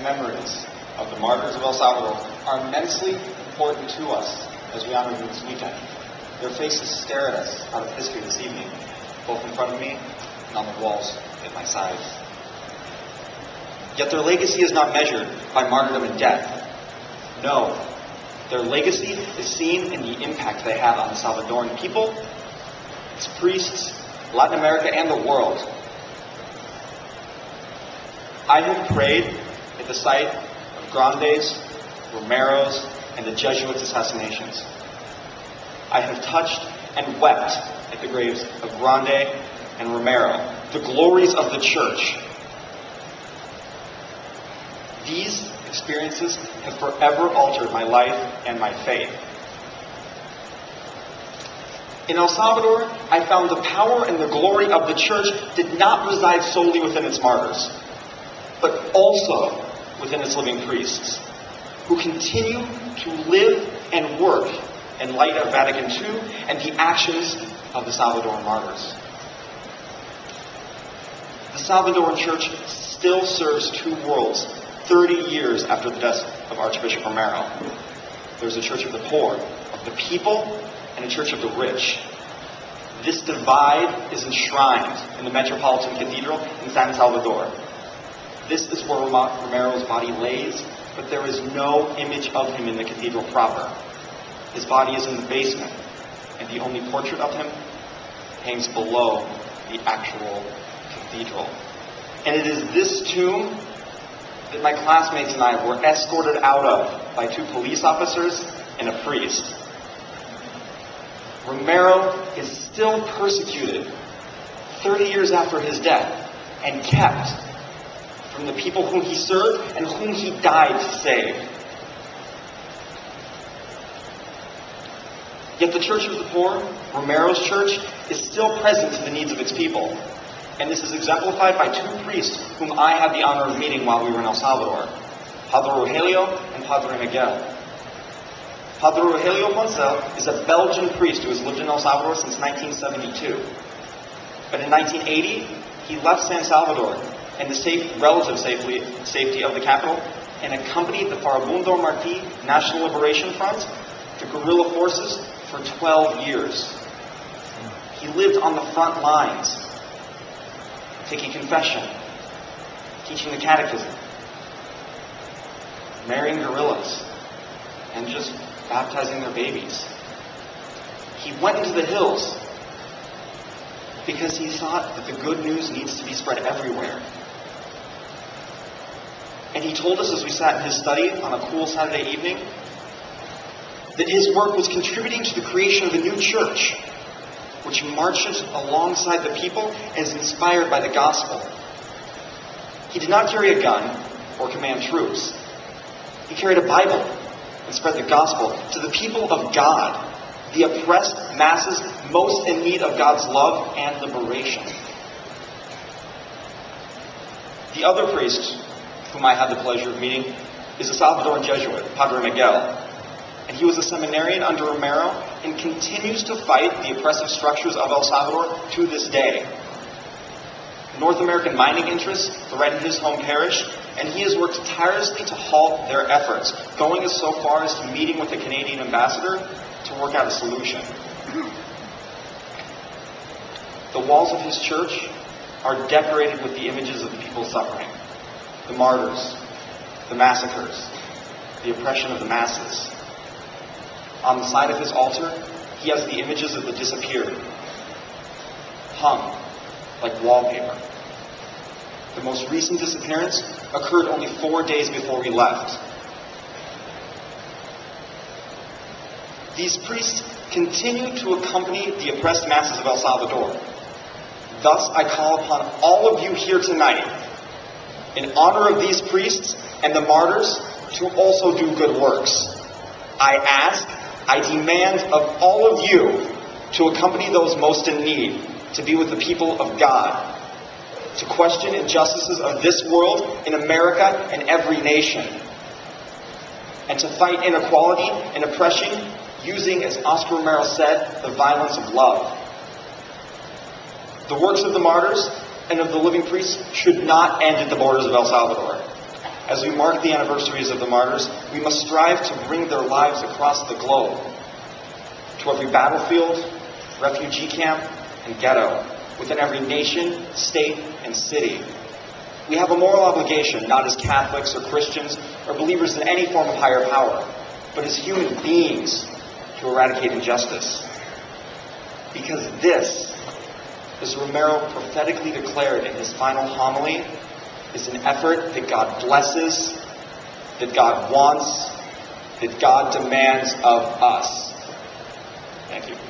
memories of the martyrs of El Salvador are immensely important to us as we honor them this weekend. Their faces stare at us out of history this evening, both in front of me and on the walls at my sides. Yet their legacy is not measured by martyrdom and death. No, their legacy is seen in the impact they have on the Salvadoran people, its priests, Latin America, and the world. I have prayed at the site of Grande's, Romero's, and the Jesuits' assassinations. I have touched and wept at the graves of Grande and Romero, the glories of the church. These experiences have forever altered my life and my faith. In El Salvador, I found the power and the glory of the church did not reside solely within its martyrs, but also within its living priests, who continue to live and work in light of Vatican II and the actions of the Salvadoran martyrs. The Salvadoran Church still serves two worlds 30 years after the death of Archbishop Romero. There's a church of the poor, of the people, and a church of the rich. This divide is enshrined in the Metropolitan Cathedral in San Salvador. This is where Romero's body lays, but there is no image of him in the cathedral proper. His body is in the basement, and the only portrait of him hangs below the actual cathedral. And it is this tomb that my classmates and I were escorted out of by two police officers and a priest. Romero is still persecuted 30 years after his death and kept from the people whom he served and whom he died to save. Yet the Church of the Poor, Romero's church, is still present to the needs of its people. And this is exemplified by two priests whom I had the honor of meeting while we were in El Salvador, Padre Rogelio and Padre Miguel. Padre Rogelio Poncel is a Belgian priest who has lived in El Salvador since 1972. But in 1980, he left San Salvador and the relative safety of the capital and accompanied the Farabundo Martí National Liberation Front to guerrilla forces for 12 years. He lived on the front lines, taking confession, teaching the catechism, marrying guerrillas, and just baptizing their babies. He went into the hills because he thought that the good news needs to be spread everywhere. And he told us as we sat in his study on a cool Saturday evening that his work was contributing to the creation of a new church, which marches alongside the people and is inspired by the gospel. He did not carry a gun or command troops. He carried a Bible and spread the gospel to the people of God, the oppressed masses most in need of God's love and liberation. The other priest whom I had the pleasure of meeting is a Salvadoran Jesuit, Padre Miguel. And he was a seminarian under Romero and continues to fight the oppressive structures of El Salvador to this day. North American mining interests threaten his home parish, and he has worked tirelessly to halt their efforts, going as so far as to meeting with the Canadian ambassador to work out a solution. The walls of his church are decorated with the images of the people suffering, the martyrs, the massacres, the oppression of the masses. On the side of his altar, he has the images of the disappeared, hung like wallpaper. The most recent disappearance occurred only 4 days before we left. These priests continue to accompany the oppressed masses of El Salvador. Thus, I call upon all of you here tonight, in honor of these priests and the martyrs, to also do good works. I demand of all of you to accompany those most in need, to be with the people of God, to question injustices of this world, in America, and every nation, and to fight inequality and oppression using, as Oscar Romero said, the violence of love. The works of the martyrs and of the living priests should not end at the borders of El Salvador. As we mark the anniversaries of the martyrs, we must strive to bring their lives across the globe, to every battlefield, refugee camp, and ghetto, within every nation, state, and city. We have a moral obligation, not as Catholics or Christians or believers in any form of higher power, but as human beings, to eradicate injustice. Because this, as Romero prophetically declared in his final homily, is an effort that God blesses, that God wants, that God demands of us. Thank you.